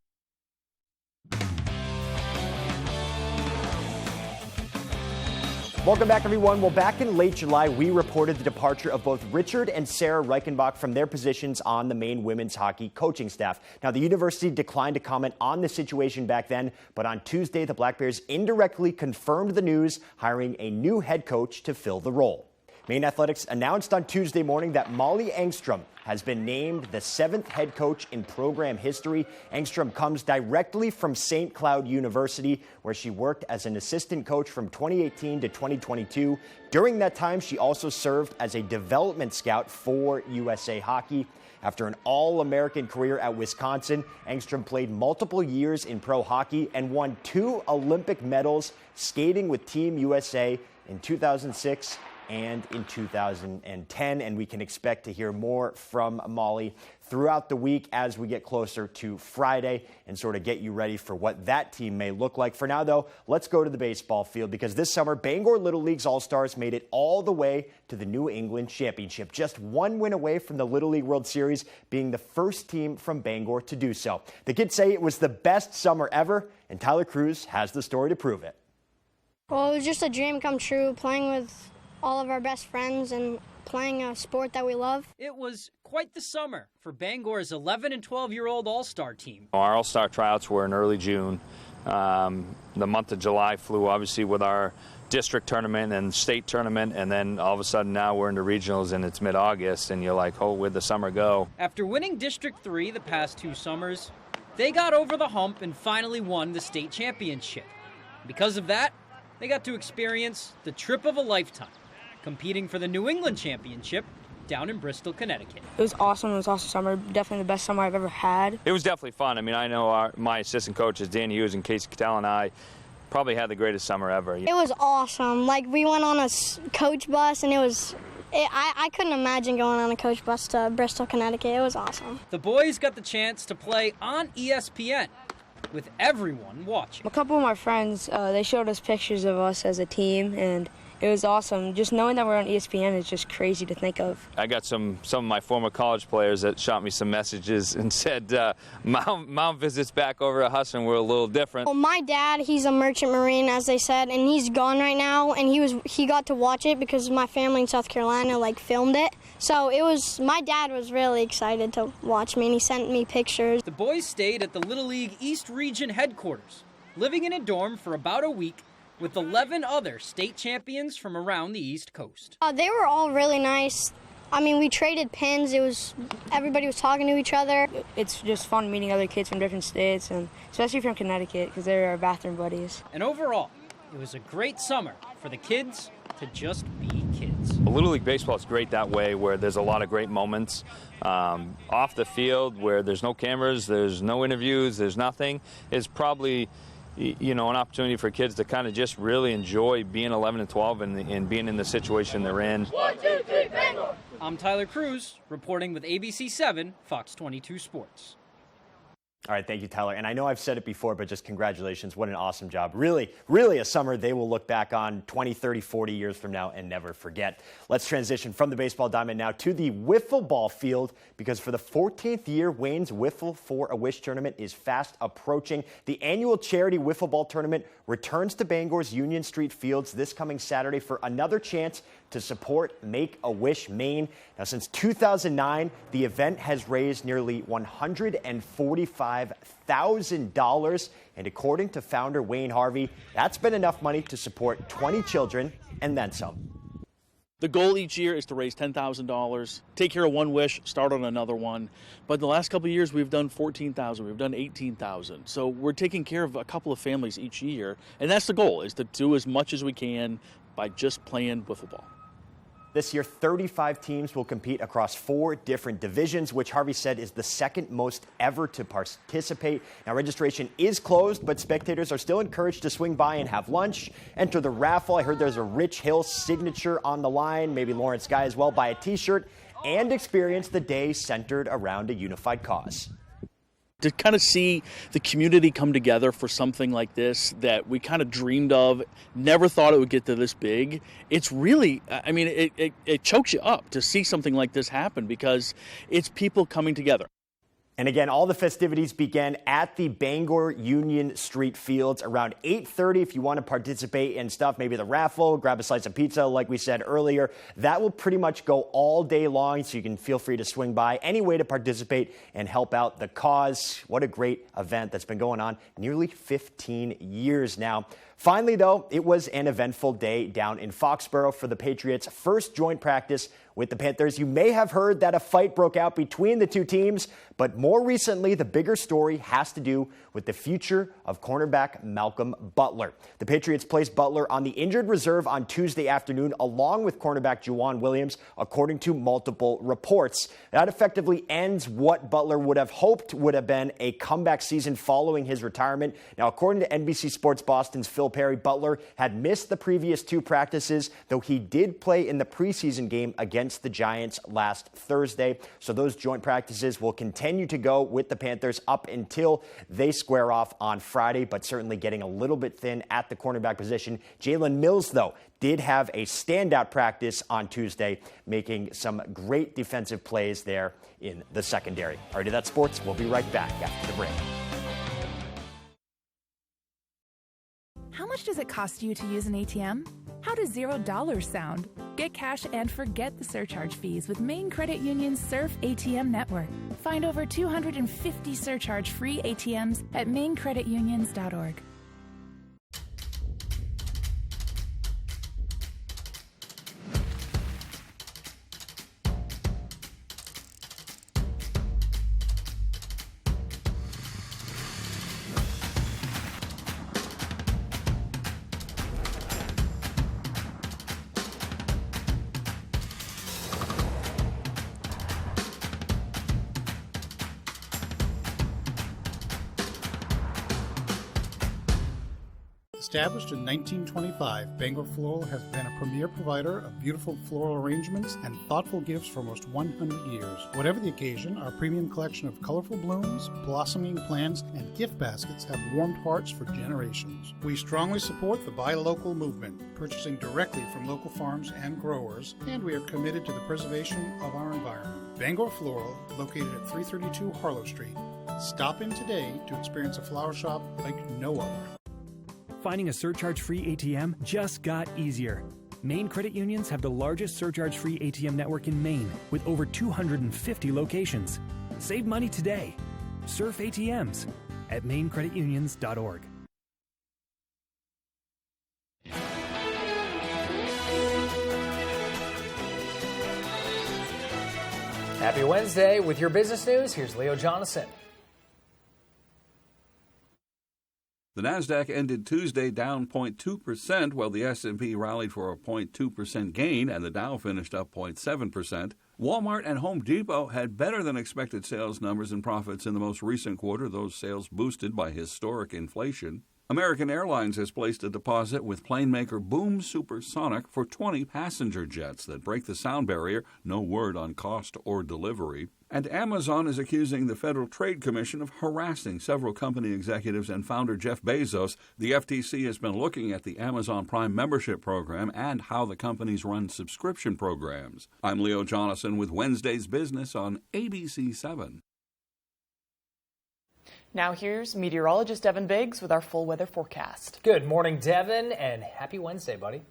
Welcome back, everyone. Well, back in late July, we reported the departure of both Richard and Sarah Reichenbach from their positions on the Maine women's hockey coaching staff. Now, the university declined to comment on the situation back then, but on Tuesday, the Black Bears indirectly confirmed the news, hiring a new head coach to fill the role. Maine Athletics announced on Tuesday morning that Molly Engstrom has been named the 7th head coach in program history. Engstrom comes directly from St. Cloud University, where she worked as an assistant coach from 2018 to 2022. During that time, she also served as a development scout for USA Hockey. After an All-American career at Wisconsin, Engstrom played multiple years in pro hockey and won 2 Olympic medals skating with Team USA in 2006 and in 2010. And we can expect to hear more from Molly throughout the week as we get closer to Friday and sort of get you ready for what that team may look like. For now, though, let's go to the baseball field because this summer, Bangor Little League's All-Stars made it all the way to the New England Championship, just one win away from the Little League World Series, being the first team from Bangor to do so. The kids say it was the best summer ever, and Tyler Cruz has the story to prove it. Well, it was just a dream come true, playing with all of our best friends and playing a sport that we love. It was quite the summer for Bangor's 11 and 12-year-old All-Star team. Our All-Star tryouts were in early June. The month of July flew obviously with our district tournament and state tournament, and then all of a sudden now we're into regionals and it's mid-August, and you're like, oh, where'd the summer go? After winning District 3 the past 2 summers, they got over the hump and finally won the state championship. Because of that, they got to experience the trip of a lifetime, competing for the New England Championship down in Bristol, Connecticut. It was awesome. It was awesome summer. Definitely the best summer I've ever had. It was definitely fun. I mean, I know my assistant coaches, Dan Hughes and Casey Cattell, and I probably had the greatest summer ever. It was awesome. Like, we went on a coach bus, and I couldn't imagine going on a coach bus to Bristol, Connecticut. It was awesome. The boys got the chance to play on ESPN with everyone watching. A couple of my friends, they showed us pictures of us as a team, and it was awesome. Just knowing that we're on ESPN is just crazy to think of. I got some of my former college players that shot me some messages and said Mount visits back over at Hudson were a little different. Well, my dad, he's a merchant marine, as they said, and he's gone right now, and he got to watch it because my family in South Carolina filmed it. So my dad was really excited to watch me, and he sent me pictures. The boys stayed at the Little League East Region headquarters, living in a dorm for about a week with 11 other state champions from around the East Coast. They were all really nice. I mean, we traded pins. Everybody was talking to each other. It's just fun meeting other kids from different states, and especially from Connecticut, because they're our bathroom buddies. And overall, it was a great summer for the kids to just be kids. Little League Baseball is great that way, where there's a lot of great moments off the field, where there's no cameras, there's no interviews, there's nothing. It's probably an opportunity for kids to kind of just really enjoy being 11 and 12 and being in the situation they're in. 1, 2, 3, Bangor! I'm Tyler Cruz, reporting with ABC 7, Fox 22 Sports. All right, thank you, Tyler. And I know I've said it before, but just congratulations. What an awesome job. Really, really a summer they will look back on 20, 30, 40 years from now and never forget. Let's transition from the baseball diamond now to the wiffle ball field, because for the 14th year, Wayne's Wiffle for a Wish tournament is fast approaching. The annual charity wiffle ball tournament returns to Bangor's Union Street Fields this coming Saturday for another chance to support Make-A-Wish Maine. Now, since 2009, the event has raised nearly $145,000. And according to founder Wayne Harvey, that's been enough money to support 20 children and then some. The goal each year is to raise $10,000, take care of one wish, start on another one. But the last couple of years, we've done $14,000, we've done $18,000. So we're taking care of a couple of families each year. And that's the goal, is to do as much as we can by just playing wiffle ball. This year, 35 teams will compete across 4 different divisions, which Harvey said is the second most ever to participate. Now, registration is closed, but spectators are still encouraged to swing by and have lunch. Enter the raffle. I heard there's a Rich Hill signature on the line, maybe Lawrence Guy as well. Buy a T-shirt and experience the day centered around a unified cause. To kind of see the community come together for something like this that we kind of dreamed of, never thought it would get to this big. It's really, I mean, it chokes you up to see something like this happen because it's people coming together. And again, all the festivities began at the Bangor Union Street Fields around 8:30. If you want to participate in stuff, maybe the raffle, grab a slice of pizza, like we said earlier, that will pretty much go all day long, so you can feel free to swing by. Any way to participate and help out the cause. What a great event that's been going on nearly 15 years now. Finally, though, it was an eventful day down in Foxborough for the Patriots' first joint practice with the Panthers. You may have heard that a fight broke out between the two teams, but more recently, the bigger story has to do with the future of cornerback Malcolm Butler. The Patriots placed Butler on the injured reserve on Tuesday afternoon, along with cornerback Juwan Williams, according to multiple reports. That effectively ends what Butler would have hoped would have been a comeback season following his retirement. Now, according to NBC Sports Boston's Phil Perry, Butler had missed the previous 2 practices, though he did play in the preseason game against the Giants last Thursday. So those joint practices will continue to go with the Panthers up until they square off on Friday, but certainly getting a little bit thin at the cornerback position. Jalen Mills, though, did have a standout practice on Tuesday, making some great defensive plays there in the secondary. All right, that's sports. We'll be right back after the break. How much does it cost you to use an ATM? How does $0 sound? Get cash and forget the surcharge fees with Maine Credit Union's Surf ATM network. Find over 250 surcharge-free ATMs at mainecreditunions.org. Established in 1925, Bangor Floral has been a premier provider of beautiful floral arrangements and thoughtful gifts for almost 100 years. Whatever the occasion, our premium collection of colorful blooms, blossoming plants, and gift baskets have warmed hearts for generations. We strongly support the Buy Local movement, purchasing directly from local farms and growers, and we are committed to the preservation of our environment. Bangor Floral, located at 332 Harlow Street. Stop in today to experience a flower shop like no other. Finding a surcharge-free ATM just got easier. Maine Credit Unions have the largest surcharge-free ATM network in Maine, with over 250 locations. Save money today. Surf ATMs at mainecreditunions.org. Happy Wednesday. With your business news, here's Leo Jonathan. The Nasdaq ended Tuesday down 0.2%, while the S&P rallied for a 0.2% gain, and the Dow finished up 0.7%. Walmart and Home Depot had better than expected sales numbers and profits in the most recent quarter, those sales boosted by historic inflation. American Airlines has placed a deposit with plane maker Boom Supersonic for 20 passenger jets that break the sound barrier, no word on cost or delivery. And Amazon is accusing the Federal Trade Commission of harassing several company executives and founder Jeff Bezos. The FTC has been looking at the Amazon Prime membership program and how the companies run subscription programs. I'm Leo Jonathan with Wednesday's Business on ABC 7. Now here's meteorologist Devin Biggs with our full weather forecast. Good morning, Devin, and happy Wednesday, buddy.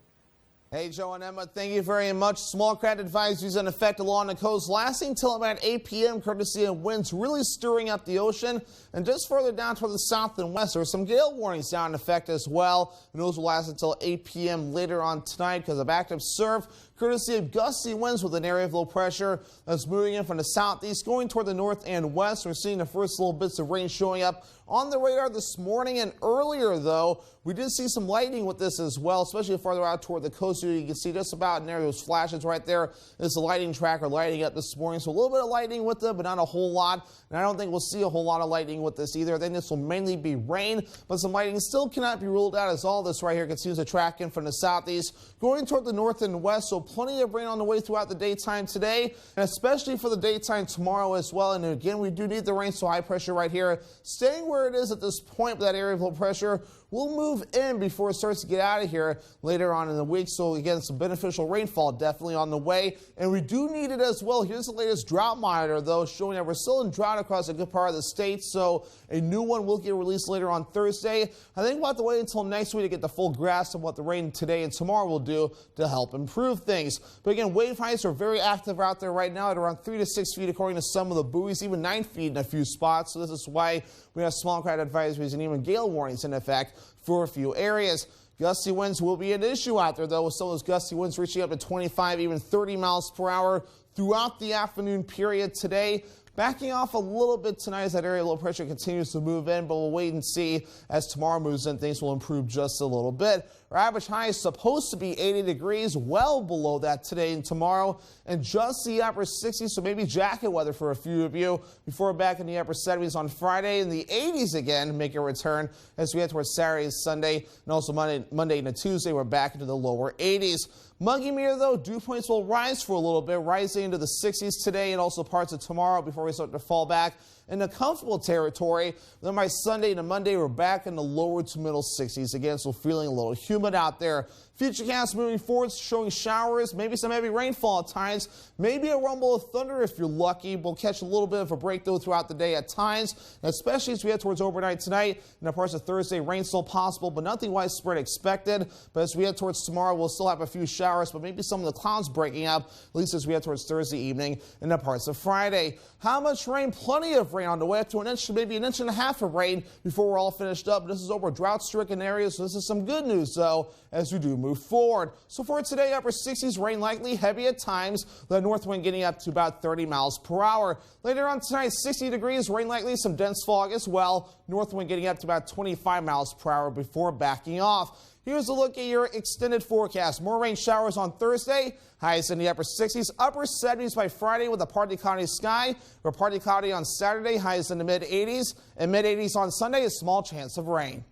Hey, Joe and Emma, thank you very much. Small craft advisories in effect along the coast, lasting till about 8 p.m., courtesy of winds really stirring up the ocean. And just further down toward the south and west, there are some gale warnings down in effect as well. And those will last until 8 p.m. later on tonight because of active surf, courtesy of gusty winds with an area of low pressure that's moving in from the southeast, going toward the north and west. We're seeing the first little bits of rain showing up on the radar this morning, and earlier, though, we did see some lightning with this as well, especially farther out toward the coast. You can see just about near those flashes right there. There's a lightning tracker lighting up this morning, so a little bit of lightning with it, but not a whole lot. And I don't think we'll see a whole lot of lightning with this either. I think this will mainly be rain, but some lightning still cannot be ruled out, as all this right here continues to track in from the southeast, going toward the north and west. So plenty of rain on the way throughout the daytime today, and especially for the daytime tomorrow as well. And again, we do need the rain, so high pressure right here staying where it is at this point, but that area of low pressure will move in before it starts to get out of here later on in the week. So again, some beneficial rainfall definitely on the way, and we do need it as well. Here's the latest drought monitor, though, showing that we're still in drought across a good part of the state, so a new one will get released later on Thursday. I think we'll have to wait until next week to get the full grasp of what the rain today and tomorrow will do to help improve things. But again, wave heights are very active out there right now at around 3 to 6 feet according to some of the buoys, even 9 feet in a few spots. So this is why we have small craft advisories and even gale warnings in effect for a few areas. Gusty winds will be an issue out there, though, with some of those gusty winds reaching up to 25, even 30 miles per hour throughout the afternoon period today. Backing off a little bit tonight as that area of low pressure continues to move in, but we'll wait and see as tomorrow moves in. Things will improve just a little bit. Our average high is supposed to be 80 degrees, well below that today and tomorrow, and just the upper 60s, so maybe jacket weather for a few of you before we're back in the upper 70s on Friday, and the 80s again make a return as we head towards Saturday and Sunday, and also Monday into Tuesday, we're back into the lower 80s. Muggy meter, though, dew points will rise for a little bit, rising into the 60s today and also parts of tomorrow before we start to fall back into comfortable territory. Then by Sunday to Monday, we're back in the lower to middle 60s again, so feeling a little humid out there. Futurecast moving forward, showing showers, maybe some heavy rainfall at times, maybe a rumble of thunder if you're lucky. We'll catch a little bit of a break, though, throughout the day at times, especially as we head towards overnight tonight. And of course, of Thursday, rain still possible, but nothing widespread expected. But as we head towards tomorrow, we'll still have a few showers, but maybe some of the clouds breaking up, at least as we head towards Thursday evening and the parts of Friday. How much rain? Plenty of rain on the way, up to an inch, maybe an inch and a half of rain before we're all finished up. This is over drought-stricken areas, so this is some good news, though, as we do move forward. So for today, upper 60s, rain likely, heavy at times, the north wind getting up to about 30 miles per hour. Later on tonight, 60 degrees, rain likely, some dense fog as well, north wind getting up to about 25 miles per hour before backing off. Here's a look at your extended forecast. More rain showers on Thursday, highs in the upper 60s, upper 70s by Friday with a partly cloudy sky, or partly cloudy on Saturday, highs in the mid-80s, and mid-80s on Sunday, a small chance of rain.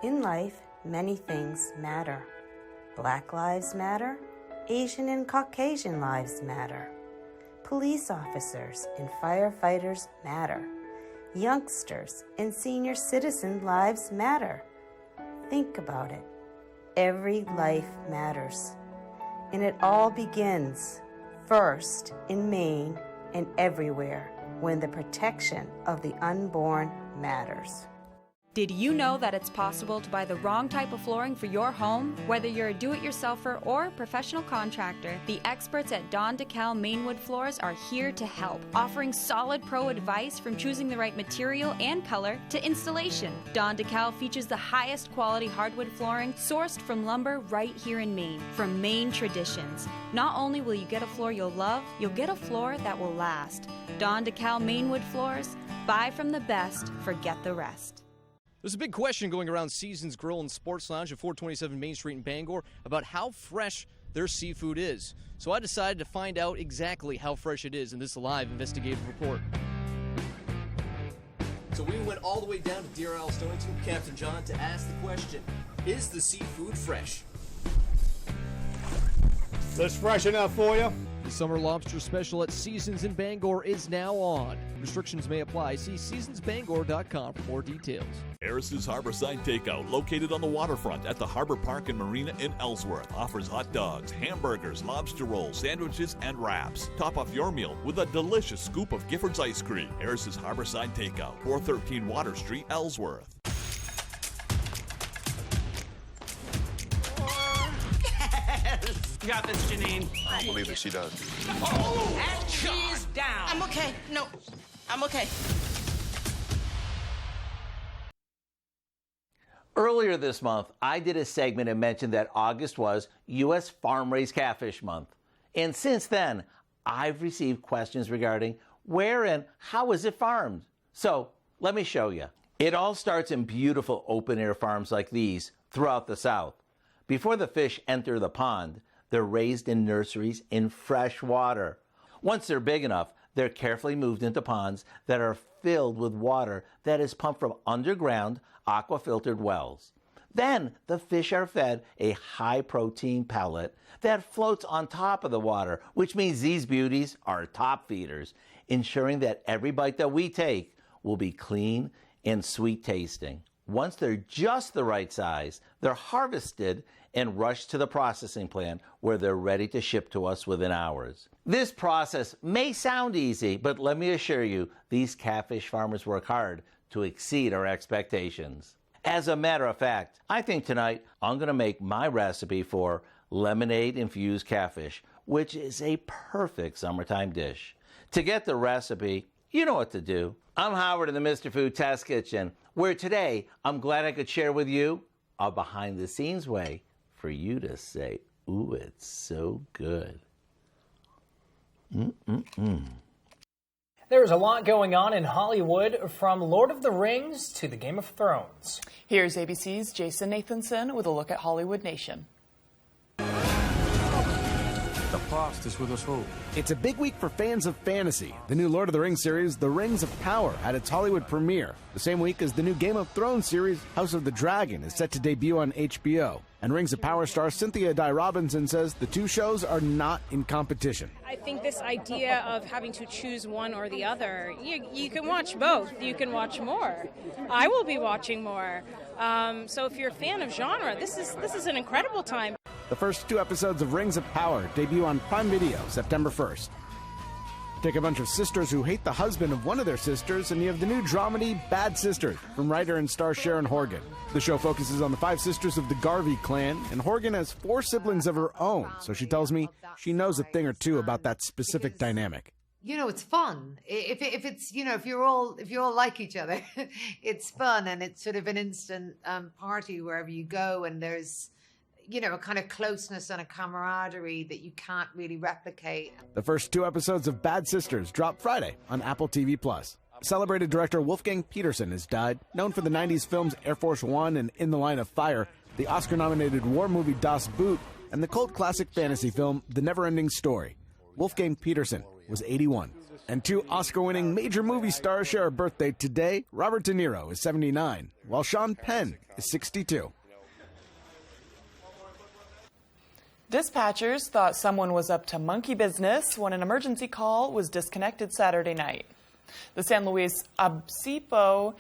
In life, many things matter. Black lives matter. Asian and Caucasian lives matter. Police officers and firefighters matter. Youngsters and senior citizen lives matter. Think about it. Every life matters. And it all begins, first in Maine and everywhere, when the protection of the unborn matters. Did you know that it's possible to buy the wrong type of flooring for your home? Whether you're a do-it-yourselfer or professional contractor, the experts at Don DeKalb Mainwood Floors are here to help, offering solid pro advice from choosing the right material and color to installation. Don DeKalb features the highest quality hardwood flooring sourced from lumber right here in Maine, from Maine traditions. Not only will you get a floor you'll love, you'll get a floor that will last. Don DeKalb Mainwood Floors, buy from the best, forget the rest. There's a big question going around Seasons Grill and Sports Lounge at 427 Main Street in Bangor about how fresh their seafood is. So I decided to find out exactly how fresh it is in this live investigative report. So we went all the way down to Deer Isle, Stonington, Captain John, to ask the question, is the seafood fresh? That's fresh enough for you. The summer lobster special at Seasons in Bangor is now on. Restrictions may apply. See seasonsbangor.com for more details. Harris's Harborside Takeout, located on the waterfront at the Harbor Park and Marina in Ellsworth, offers hot dogs, hamburgers, lobster rolls, sandwiches, and wraps. Top off your meal with a delicious scoop of Giffords ice cream. Harris's Harborside Takeout, 413 Water Street, Ellsworth. You got this, Janine. I don't believe that she does. Oh, and she's down. I'm okay. No, I'm okay. Earlier this month, I did a segment and mentioned that August was U.S. Farm-Raised Catfish Month. And since then, I've received questions regarding where and how is it farmed. So let me show you. It all starts in beautiful open-air farms like these throughout the South. Before the fish enter the pond, they're raised in nurseries in fresh water. Once they're big enough, they're carefully moved into ponds that are filled with water that is pumped from underground aqua-filtered wells. Then the fish are fed a high-protein pellet that floats on top of the water, which means these beauties are top feeders, ensuring that every bite that we take will be clean and sweet tasting. Once they're just the right size, they're harvested and rushed to the processing plant where they're ready to ship to us within hours. This process may sound easy, but let me assure you, these catfish farmers work hard to exceed our expectations. As a matter of fact, I think tonight I'm going to make my recipe for lemonade-infused catfish, which is a perfect summertime dish. To get the recipe You know what to do. I'm Howard in the Mr. Food Test Kitchen, where today I'm glad I could share with you a behind-the-scenes way for you to say, ooh, it's so good. There's a lot going on in Hollywood, from Lord of the Rings to the Game of Thrones. Here's ABC's Jason Nathanson with a look at Hollywood Nation. The past is with us all. It's a big week for fans of fantasy. The new Lord of the Rings series, The Rings of Power, had its Hollywood premiere. The same week as the new Game of Thrones series, House of the Dragon, is set to debut on HBO. And Rings of Power star Cynthia Dye Robinson says the two shows are not in competition. I think this idea of having to choose one or the other, you can watch both. You can watch more. I will be watching more. So if you're a fan of genre, this is an incredible time. The first 2 episodes of Rings of Power debut on Prime Video September 1st. Take a bunch of sisters who hate the husband of one of their sisters, and you have the new dramedy Bad Sisters from writer and star Sharon Horgan. The show focuses on the 5 sisters of the Garvey clan, and Horgan has 4 siblings of her own, so she tells me she knows a thing or two about that specific dynamic. You know, it's fun. If it's, you know, if you all like each other, it's fun, and it's sort of an instant party wherever you go, and there's, you know, a kind of closeness and a camaraderie that you can't really replicate. The first 2 episodes of Bad Sisters drop Friday on Apple TV+. Celebrated director Wolfgang Petersen has died. Known for the 90s films Air Force One and In the Line of Fire, the Oscar-nominated war movie Das Boot, and the cult classic fantasy film The Never-Ending Story. Wolfgang Petersen was 81. And 2 Oscar-winning major movie stars share a birthday today. Robert De Niro is 79, while Sean Penn is 62. Dispatchers thought someone was up to monkey business when an emergency call was disconnected Saturday night. The San Luis Obispo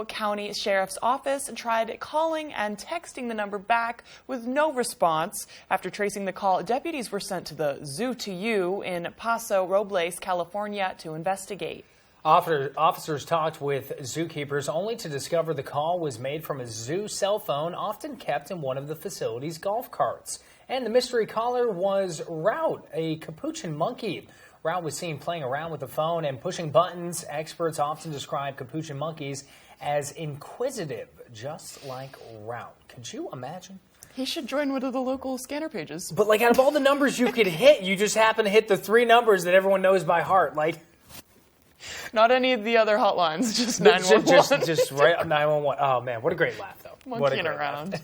County Sheriff's Office tried calling and texting the number back with no response. After tracing the call, deputies were sent to the Zoo to You in Paso Robles, California, to investigate. Officers talked with zookeepers only to discover the call was made from a zoo cell phone, often kept in one of the facility's golf carts. And the mystery caller was Route, a capuchin monkey. Route was seen playing around with the phone and pushing buttons. Experts often describe capuchin monkeys as inquisitive, just like Route. Could you imagine? He should join one of the local scanner pages. But like, out of all the numbers you could hit, you just happen to hit the 3 numbers that everyone knows by heart. Like, not any of the other hotlines, just 911. Just right up 911. Oh, man, what a great laugh, though. Monkeying around.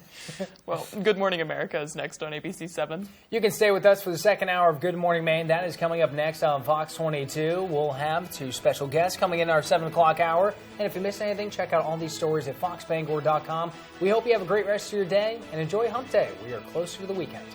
Well, Good Morning America is next on ABC 7. You can stay with us for the second hour of Good Morning Maine. That is coming up next on Fox 22. We'll have 2 special guests coming in our 7 o'clock hour. And if you missed anything, check out all these stories at foxbangor.com. We hope you have a great rest of your day and enjoy Hump Day. We are closer to the weekend.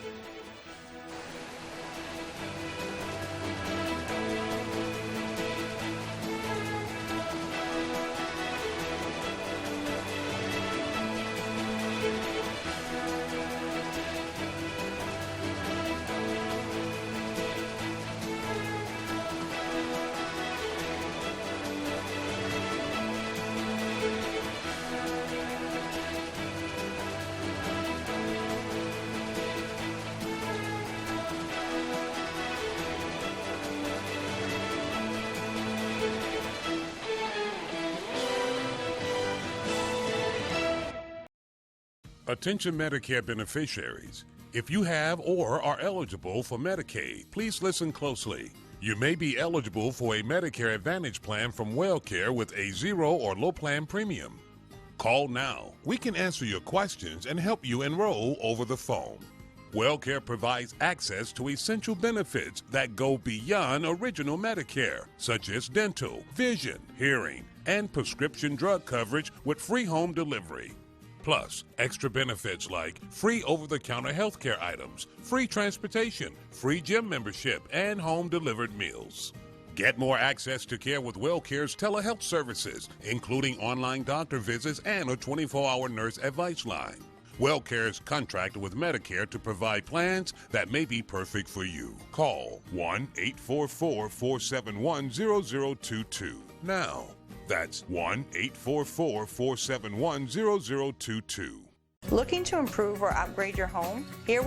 Attention Medicare beneficiaries. If you have or are eligible for Medicaid, please listen closely. You may be eligible for a Medicare Advantage plan from WellCare with a 0 or low plan premium. Call now. We can answer your questions and help you enroll over the phone. WellCare provides access to essential benefits that go beyond original Medicare, such as dental, vision, hearing, and prescription drug coverage with free home delivery. Plus, extra benefits like free over-the-counter healthcare items, free transportation, free gym membership, and home-delivered meals. Get more access to care with WellCare's telehealth services, including online doctor visits and a 24-hour nurse advice line. WellCare is contracted with Medicare to provide plans that may be perfect for you. Call 1-844-471-0022 now. That's 1-844-471-0022. Looking to improve or upgrade your home? Here